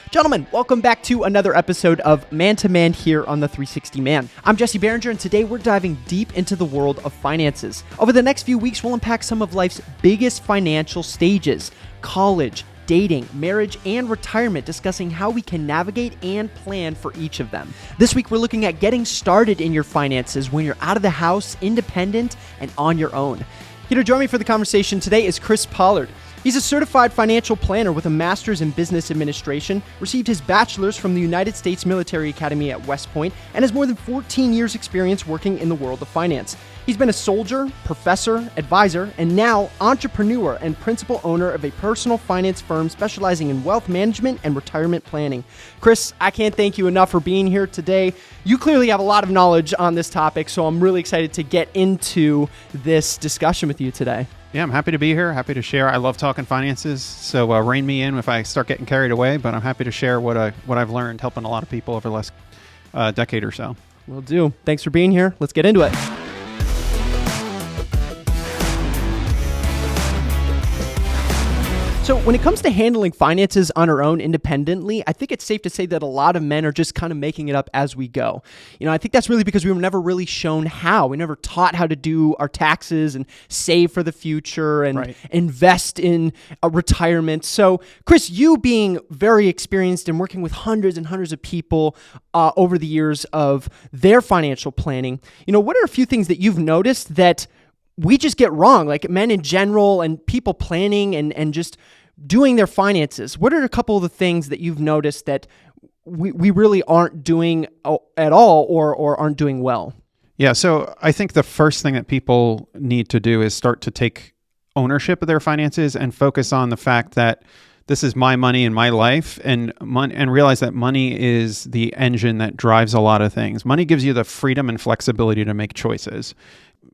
Gentlemen, welcome back to another episode of Man to Man here on the 360 Man. I'm Jesse Behringer, and today we're diving deep into the world of finances. Over the next few weeks, we'll unpack some of life's biggest financial stages: college, dating, marriage, and retirement, discussing how we can navigate and plan for each of them. This week, we're looking at getting started in your finances when you're out of the house, independent, and on your own. Here to join me for the conversation today is Chris Pollard. He's a certified financial planner with a master's in business administration, received his bachelor's from the United States Military Academy at West Point, and has more than 14 years experience working in the world of finance. He's been a soldier, professor, advisor, and now entrepreneur and principal owner of a personal finance firm specializing in wealth management and retirement planning. Chris, I can't thank you enough for being here today. You clearly have a lot of knowledge on this topic, so I'm really excited to get into this discussion with you today. Yeah, I'm happy to be here, happy to share. I love talking finances, so rein me in if I start getting carried away, but I'm happy to share what I've learned helping a lot of people over the last decade or so. Will do. Thanks for being here. Let's get into it. So when it comes to handling finances on our own independently, I think it's safe to say that a lot of men are just kind of making it up as we go. I think that's really because we were never really shown how. We never taught how to do our taxes and save for the future and invest in a retirement. So Chris, you being very experienced and working with hundreds and hundreds of people over the years of their financial planning, what are a few things that you've noticed that we just get wrong, like men in general and people planning and just doing their finances? What are a couple of the things that you've noticed that we really aren't doing at all or aren't doing well? Yeah, so I think the first thing that people need to do is start to take ownership of their finances and focus on the fact that this is my money in my life, and realize that money is the engine that drives a lot of things. Money gives you the freedom and flexibility to make choices.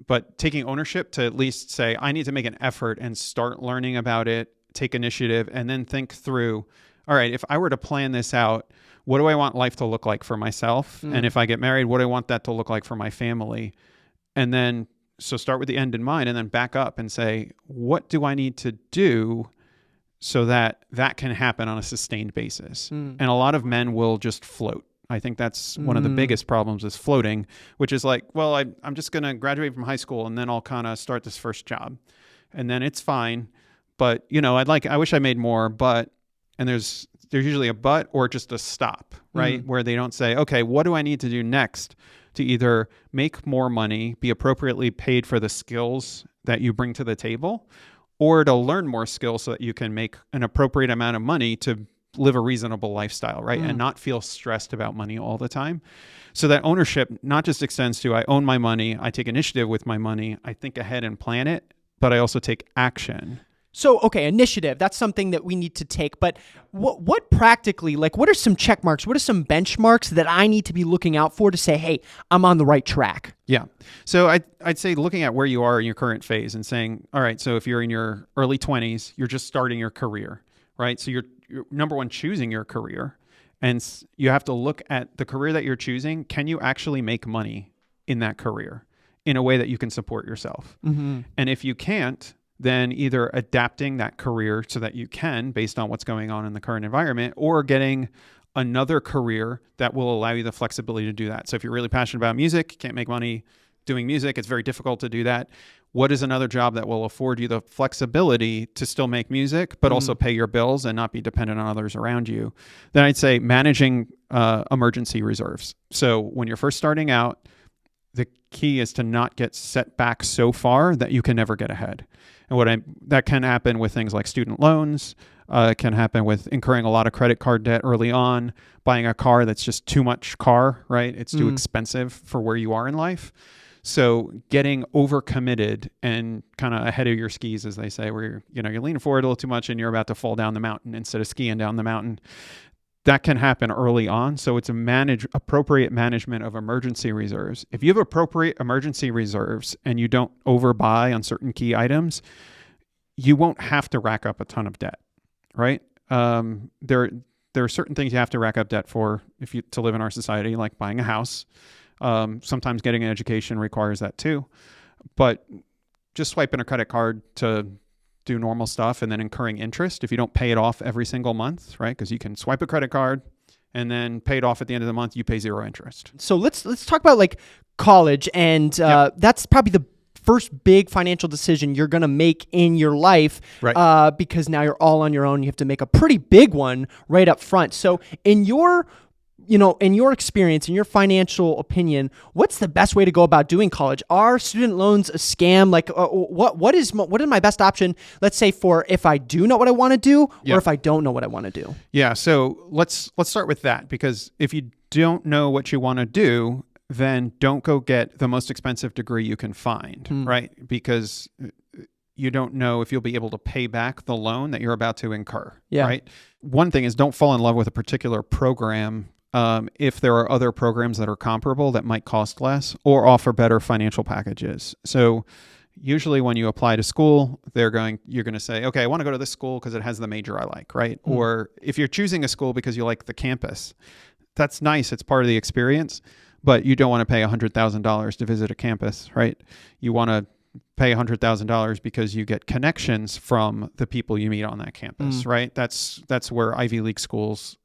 But taking ownership to at least say, I need to make an effort and start learning about it, take initiative, and then think through, all right, if I were to plan this out, what do I want life to look like for myself? And if I get married, what do I want that to look like for my family? And then, so start with the end in mind and then back up and say, what do I need to do so that that can happen on a sustained basis? And a lot of men will just float. I think that's one of the biggest problems is floating, which is like, well, I'm just going to graduate from high school and then I'll kind of start this first job and then it's fine. But, I wish I made more, and there's usually a but or just a stop, right? Where they don't say, okay, what do I need to do next to either make more money, be appropriately paid for the skills that you bring to the table, or to learn more skills so that you can make an appropriate amount of money to live a reasonable lifestyle, right? And not feel stressed about money all the time. So that ownership not just extends to, I own my money, I take initiative with my money, I think ahead and plan it, but I also take action. So, okay, initiative, that's something that we need to take, but what practically, what are some check marks? What are some benchmarks that I need to be looking out for to say, hey, I'm on the right track? Yeah. So I'd say looking at where you are in your current phase and saying, all right, so if you're in your early 20s, you're just starting your career, right? So you're number one, choosing your career, and you have to look at the career that you're choosing. Can you actually make money in that career in a way that you can support yourself? And if you can't, then either adapting that career so that you can, based on what's going on in the current environment, or getting another career that will allow you the flexibility to do that. So if you're really passionate about music, can't make money doing music, it's very difficult to do that. What is another job that will afford you the flexibility to still make music, but also pay your bills and not be dependent on others around you? Then I'd say managing emergency reserves. So when you're first starting out, the key is to not get set back so far that you can never get ahead. And that can happen with things like student loans. It can happen with incurring a lot of credit card debt early on, buying a car that's just too much car, right? It's too expensive for where you are in life. So getting overcommitted and kind of ahead of your skis, as they say, where you're leaning forward a little too much and you're about to fall down the mountain instead of skiing down the mountain. That can happen early on. So it's appropriate management of emergency reserves. If you have appropriate emergency reserves and you don't overbuy on certain key items, you won't have to rack up a ton of debt, right? There are certain things you have to rack up debt for to live in our society, like buying a house. Sometimes getting an education requires that too. But just swiping a credit card to do normal stuff and then incurring interest if you don't pay it off every single month, right? Because you can swipe a credit card and then pay it off at the end of the month, you pay 0 interest. So let's talk about like college, and that's probably the first big financial decision you're going to make in your life, Right. because now you're all on your own. You have to make a pretty big one right up front. So in your experience, in your financial opinion, what's the best way to go about doing college? Are student loans a scam? Like, what is my best option? Let's say for if I do know what I want to do, or if I don't know what I want to do. Yeah. So let's start with that, because if you don't know what you want to do, then don't go get the most expensive degree you can find, right? Because you don't know if you'll be able to pay back the loan that you're about to incur, right? One thing is, don't fall in love with a particular program if there are other programs that are comparable that might cost less or offer better financial packages. So usually when you apply to school, you're going to say, okay, I want to go to this school because it has the major I like, right? Or if you're choosing a school because you like the campus, that's nice. It's part of the experience, but you don't want to pay $100,000 to visit a campus, right? You want to pay $100,000 because you get connections from the people you meet on that campus, right? That's where Ivy League schools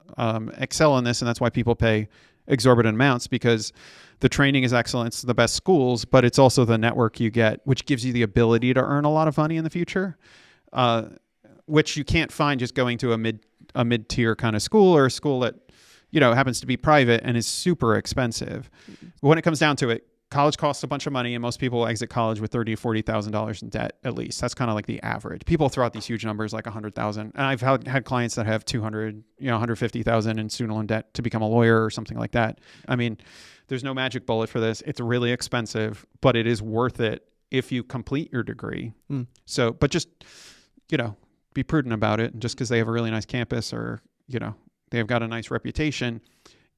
excel in this, and that's why people pay exorbitant amounts, because the training is excellent. It's the best schools, but it's also the network you get, which gives you the ability to earn a lot of money in the future, which you can't find just going to a mid-tier kind of school, or a school that happens to be private and is super expensive. When it comes down to it, college costs a bunch of money, and most people exit college with $30,000 to $40,000 in debt, at least. That's kind of like the average. People throw out these huge numbers like $100,000, and I've had clients that have $200,000, $150,000 in student loan debt to become a lawyer or something like that. I mean, there's no magic bullet for this. It's really expensive, but it is worth it if you complete your degree. So, but just be prudent about it. And just because they have a really nice campus, or they've got a nice reputation,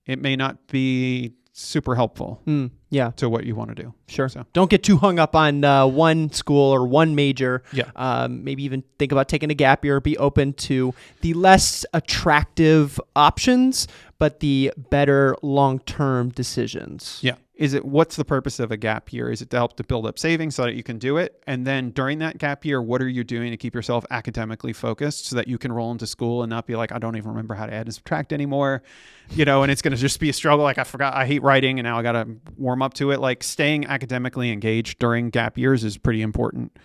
it may not be super helpful to what you want to do. Sure. So don't get too hung up on one school or one major. Yeah. Maybe even think about taking a gap year. Be open to the less attractive options, but the better long-term decisions. Yeah. What's the purpose of a gap year? Is it to help to build up savings so that you can do it? And then during that gap year, what are you doing to keep yourself academically focused so that you can roll into school and not be like, I don't even remember how to add and subtract anymore, and it's going to just be a struggle. Like, I forgot, I hate writing, and now I got to warm up to it. Like, staying academically engaged during gap years is pretty important,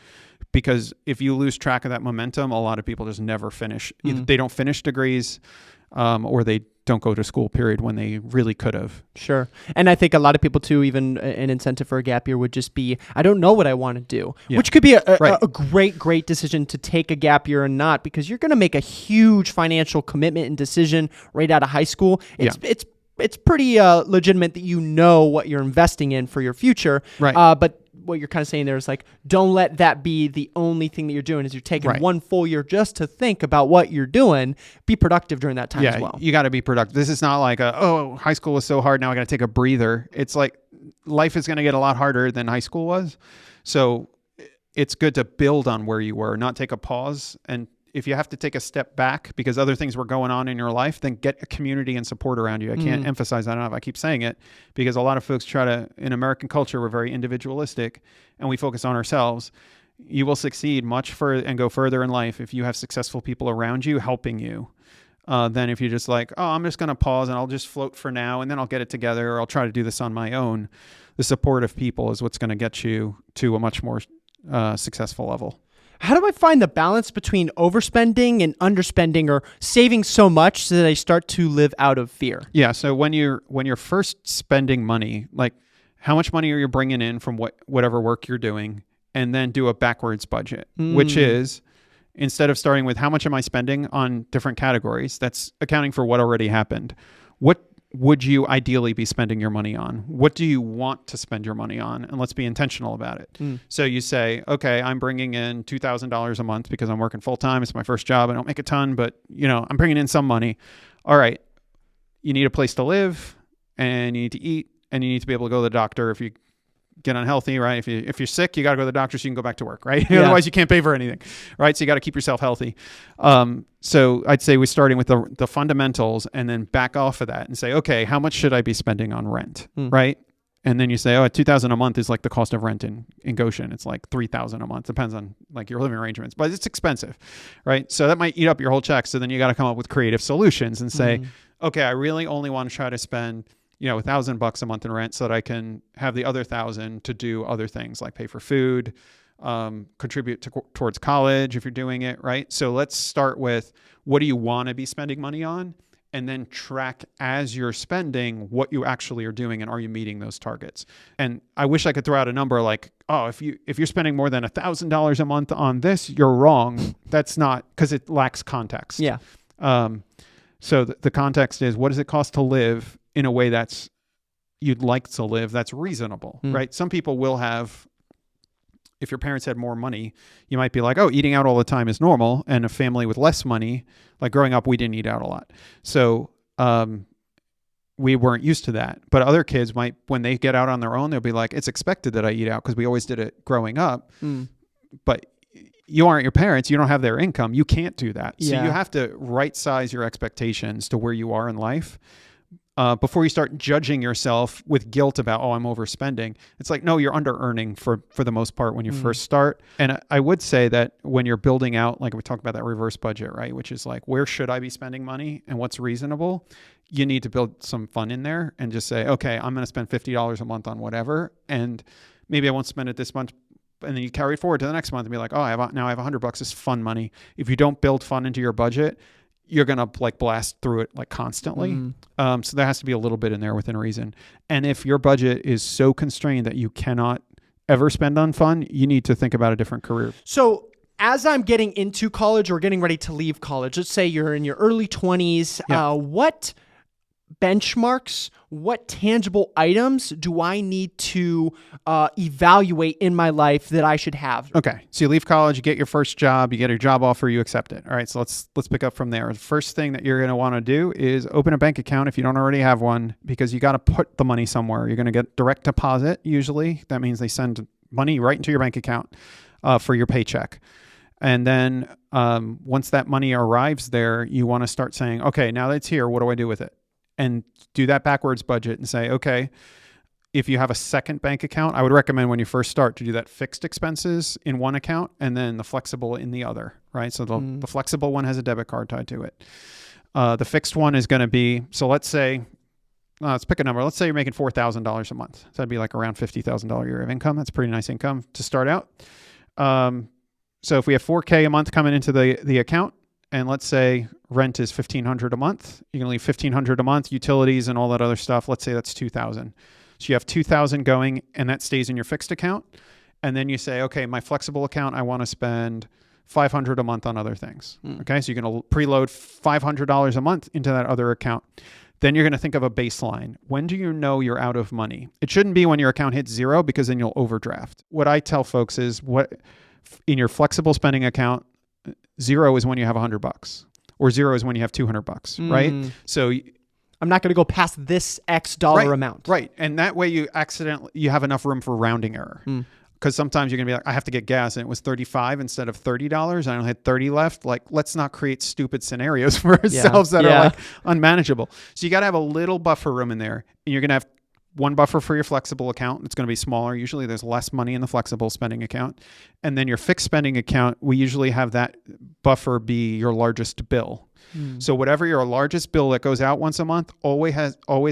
because if you lose track of that momentum, a lot of people just never finish. Either they don't finish degrees, or they don't go to school, period, when they really could have. Sure. And I think a lot of people too, even an incentive for a gap year would just be, I don't know what I want to do, which could be a great decision to take a gap year or not, because you're going to make a huge financial commitment and decision right out of high school. It's pretty legitimate that you know what you're investing in for your future. Right. But what you're kind of saying there is like, don't let that be the only thing that you're doing. Is you're taking one full year just to think about what you're doing. Be productive during that time as well. You got to be productive. This is not like high school was so hard, now I got to take a breather. It's like life is going to get a lot harder than high school was. So it's good to build on where you were, not take a pause. And if you have to take a step back because other things were going on in your life, then get a community and support around you. I can't emphasize that enough. I keep saying it because a lot of folks in American culture, we're very individualistic and we focus on ourselves. You will succeed much further and go further in life if you have successful people around you helping you, than if you're just like, I'm just going to pause and I'll just float for now and then I'll get it together, or I'll try to do this on my own. The support of people is what's going to get you to a much more successful level. How do I find the balance between overspending and underspending, or saving so much so that I start to live out of fear? Yeah. So when you're first spending money, like how much money are you bringing in from whatever work you're doing, and then do a backwards budget, which is, instead of starting with how much am I spending on different categories, that's accounting for what already happened. What would you ideally be spending your money on? What do you want to spend your money on? And let's be intentional about it. So you say, okay, I'm bringing in $2,000 a month because I'm working full time. It's my first job. I don't make a ton, but I'm bringing in some money. All right. You need a place to live, and you need to eat, and you need to be able to go to the doctor if you get unhealthy, right? If you're sick, you got to go to the doctor so you can go back to work, right? Yeah. Otherwise you can't pay for anything, right? So you got to keep yourself healthy. So I'd say we're starting with the fundamentals, and then back off of that and say, okay, how much should I be spending on rent, right? And then you say, oh, 2,000 a month is like the cost of rent in Goshen. It's like 3,000 a month. Depends on like your living arrangements, but it's expensive, right? So that might eat up your whole check. So then you got to come up with creative solutions and say, okay, I really only want to try to spend, $1,000 a month in rent so that I can have the other 1,000 to do other things like pay for food, contribute towards college if you're doing it, right? So let's start with, what do you want to be spending money on? And then track as you're spending what you actually are doing and are you meeting those targets. And I wish I could throw out a number like, oh, if you're spending more than $1,000 a month on this, you're wrong. That's not, because it lacks context. Yeah. So the context is, what does it cost to live in a way that's you'd like to live, that's reasonable, right? Some people will have, if your parents had more money, you might be like, oh, eating out all the time is normal. And a family with less money, like growing up, we didn't eat out a lot. So we weren't used to that. But other kids might, when they get out on their own, they'll be like, it's expected that I eat out because we always did it growing up. But you aren't your parents. You don't have their income. You can't do that. So you have to right size your expectations to where you are in life. Before you start judging yourself with guilt about, oh, I'm overspending. It's like, no, you're under earning for the most part when you first start. And I would say that when you're building out, like we talked about that reverse budget, right? Which is like, where should I be spending money and what's reasonable? You need to build some fun in there and just say, okay, I'm going to spend $50 a month on whatever. And maybe I won't spend it this month. And then you carry it forward to the next month and be like, oh, now I have $100. It's fun money. If you don't build fun into your budget, you're going to like blast through it like constantly. So there has to be a little bit in there within reason. And if your budget is so constrained that you cannot ever spend on fun, you need to think about a different career. So as I'm getting into college or getting ready to leave college, let's say you're in your early 20s, what benchmarks, what tangible items do I need to evaluate in my life that I should have? Okay. So you leave college, you get your first job, you get a job offer, you accept it. All right. So let's pick up from there. The first thing that you're going to want to do is open a bank account if you don't already have one, because you got to put the money somewhere. You're going to get direct deposit usually. That means they send money right into your bank account for your paycheck. And then once that money arrives there, you want to start saying, okay, now that it's here, what do I do with it? And do that backwards budget and say, okay, if you have a second bank account, I would recommend when you first start to do that fixed expenses in one account and then the flexible in the other, right? So the flexible one has a debit card tied to it. The fixed one is going to be, so let's say, let's pick a number. Let's say you're making $4,000 a month. So that'd be like around $50,000 a year of income. That's pretty nice income to start out. So if we have $4,000 a month coming into the account, and let's say rent is $1,500 a month, you can leave $1,500 a month, utilities and all that other stuff. Let's say that's $2,000. So you have $2,000 going, and that stays in your fixed account. And then you say, okay, my flexible account, I want to spend $500 a month on other things. Okay, so you're going to preload $500 a month into that other account. Then you're going to think of a baseline. When do you know you're out of money? It shouldn't be when your account hits zero, because then you'll overdraft. What I tell folks is, what in your flexible spending account, zero is when you have $100, or zero is when you have $200, right? So I'm not going to go past this X dollar amount. Right. And that way you have enough room for rounding error. Because sometimes you're going to be like, I have to get gas and it was $35 instead of $30. I only had 30 left. Like, let's not create stupid scenarios for ourselves that are like unmanageable. So you got to have a little buffer room in there, and you're going to have one buffer for your flexible account. It's going to be smaller. Usually there's less money in the flexible spending account. And then your fixed spending account, we usually have that buffer be your largest bill. So whatever your largest bill that goes out once a month, always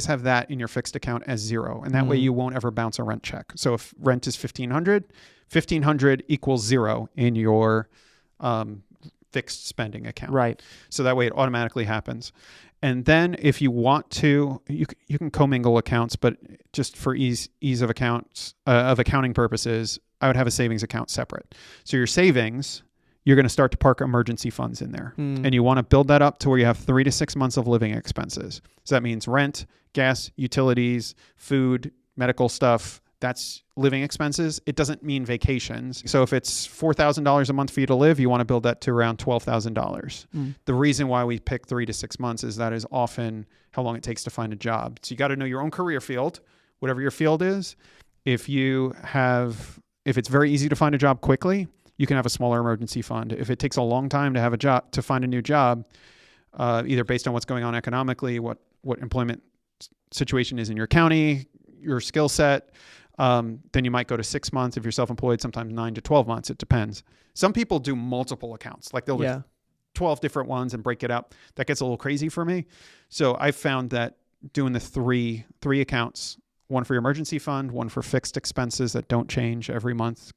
have that in your fixed account as zero. And that way you won't ever bounce a rent check. So if rent is $1,500 equals zero in your fixed spending account. Right. So that way it automatically happens. And then if you want to, you can commingle accounts, but just for ease of accounting purposes, I would have a savings account separate. So your savings, you're going to start to park emergency funds in there. And you want to build that up to where you have 3 to 6 months of living expenses. So that means rent, gas, utilities, food, medical stuff. That's living expenses. It doesn't mean vacations. So if it's $4,000 a month for you to live, you want to build that to around $12,000. The reason why we pick 3 to 6 months is that is often how long it takes to find a job. So you got to know your own career field, whatever your field is. If it's very easy to find a job quickly, you can have a smaller emergency fund. If it takes a long time to have a job, to find a new job, either based on what's going on economically, what employment situation is in your county, your skill set, then you might go to 6 months. If you're self-employed, sometimes 9 to 12 months. It depends. Some people do multiple accounts. Like they'll do 12 different ones and break it up. That gets a little crazy for me. So I found that doing the three accounts, one for your emergency fund, one for fixed expenses that don't change every month,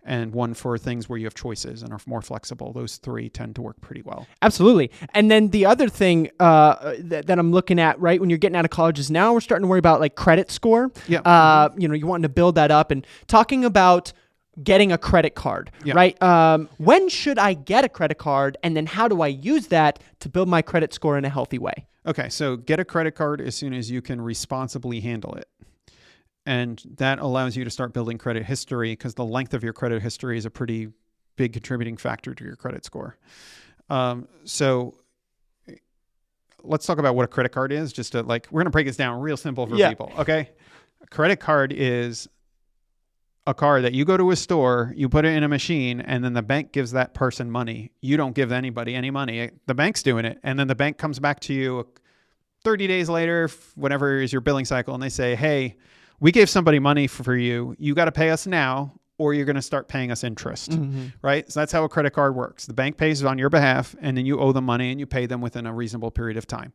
and one for things where you have choices and are more flexible. Those three tend to work pretty well. Absolutely. And then the other thing that I'm looking at, right, when you're getting out of college is now we're starting to worry about like credit score. Yeah. You're wanting to build that up and talking about getting a credit card, right? When should I get a credit card? And then how do I use that to build my credit score in a healthy way? Okay. So get a credit card as soon as you can responsibly handle it. And that allows you to start building credit history because the length of your credit history is a pretty big contributing factor to your credit score. So let's talk about what a credit card is. Just to we're going to break this down real simple for people. Okay. A credit card is a card that you go to a store, you put it in a machine, and then the bank gives that person money. You don't give anybody any money. The bank's doing it. And then the bank comes back to you 30 days later, whatever is your billing cycle, and they say, hey, we gave somebody money for you. You got to pay us now, or you're going to start paying us interest, right? So that's how a credit card works. The bank pays on your behalf, and then you owe them money, and you pay them within a reasonable period of time,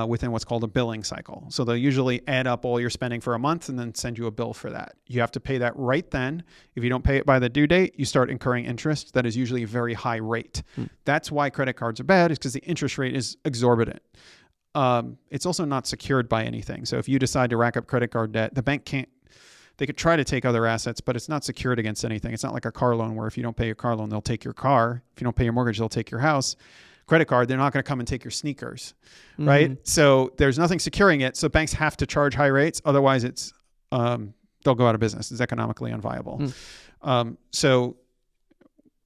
within what's called a billing cycle. So they'll usually add up all your spending for a month and then send you a bill for that. You have to pay that right then. If you don't pay it by the due date, you start incurring interest. That is usually a very high rate. That's why credit cards are bad, is because the interest rate is exorbitant. It's also not secured by anything. So if you decide to rack up credit card debt, the bank can't, they could try to take other assets, but it's not secured against anything. It's not like a car loan where if you don't pay your car loan, they'll take your car. If you don't pay your mortgage, they'll take your house. Credit card, they're not going to come and take your sneakers, right? So there's nothing securing it. So banks have to charge high rates. Otherwise it's, they'll go out of business. It's economically unviable. So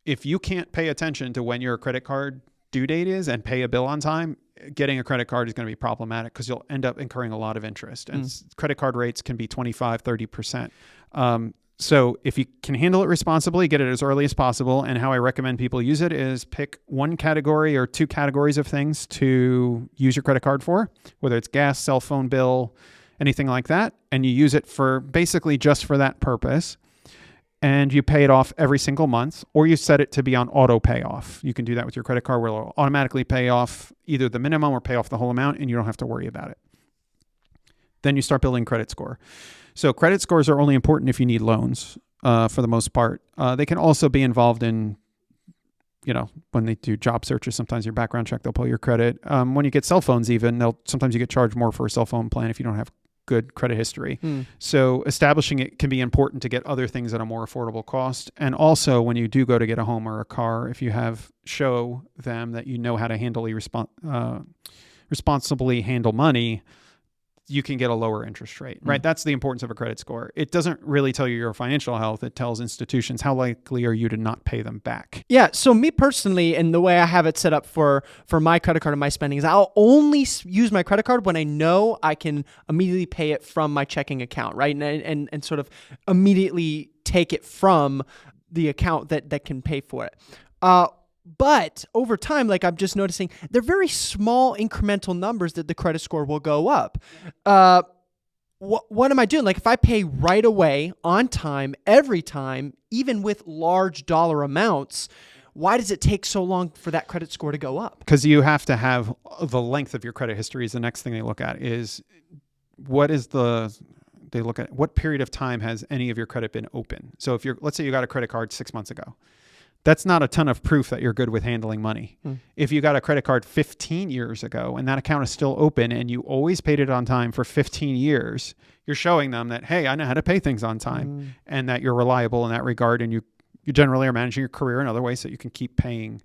if you can't pay attention to when your credit card due date is and pay a bill on time, getting a credit card is going to be problematic because you'll end up incurring a lot of interest. And credit card rates can be 25, 30%. So if you can handle it responsibly, get it as early as possible. And how I recommend people use it is pick one category or two categories of things to use your credit card for, whether it's gas, cell phone bill, anything like that. And you use it for basically just for that purpose. And you pay it off every single month, or you set it to be on auto payoff. You can do that with your credit card where it'll automatically pay off either the minimum or pay off the whole amount, and you don't have to worry about it. Then you start building credit score. So credit scores are only important if you need loans, for the most part. They can also be involved in, when they do job searches, sometimes your background check, they'll pull your credit. When you get cell phones even, sometimes you get charged more for a cell phone plan if you don't have good credit history. So establishing it can be important to get other things at a more affordable cost. And also when you do go to get a home or a car, if you show them that you know how to responsibly handle money, you can get a lower interest rate, right? That's the importance of a credit score. It doesn't really tell you your financial health. It tells institutions how likely are you to not pay them back. Yeah. So me personally, and the way I have it set up for my credit card and my spending is I'll only use my credit card when I know I can immediately pay it from my checking account, right? And sort of immediately take it from the account that can pay for it. But over time, like I'm just noticing, they're very small incremental numbers that the credit score will go up. What am I doing? Like if I pay right away, on time, every time, even with large dollar amounts, why does it take so long for that credit score to go up? Because you have to have the length of your credit history is the next thing they look at is they look at what period of time has any of your credit been open. So let's say you got a credit card 6 months ago. That's not a ton of proof that you're good with handling money. If you got a credit card 15 years ago and that account is still open and you always paid it on time for 15 years, you're showing them that, hey, I know how to pay things on time and that you're reliable in that regard. And you generally are managing your career in other ways so you can keep paying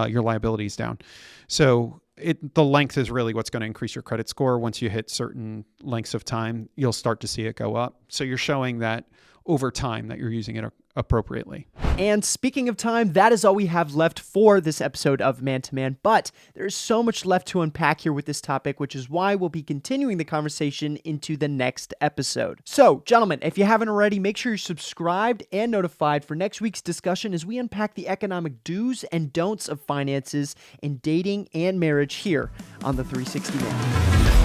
your liabilities down. So the length is really what's going to increase your credit score. Once you hit certain lengths of time, you'll start to see it go up. So you're showing that over time that you're using it appropriately. And speaking of time, that is all we have left for this episode of Man to Man, but there's so much left to unpack here with this topic, which is why we'll be continuing the conversation into the next episode. So, gentlemen, if you haven't already, make sure you're subscribed and notified for next week's discussion as we unpack the economic do's and don'ts of finances in dating and marriage here on the 360 Man.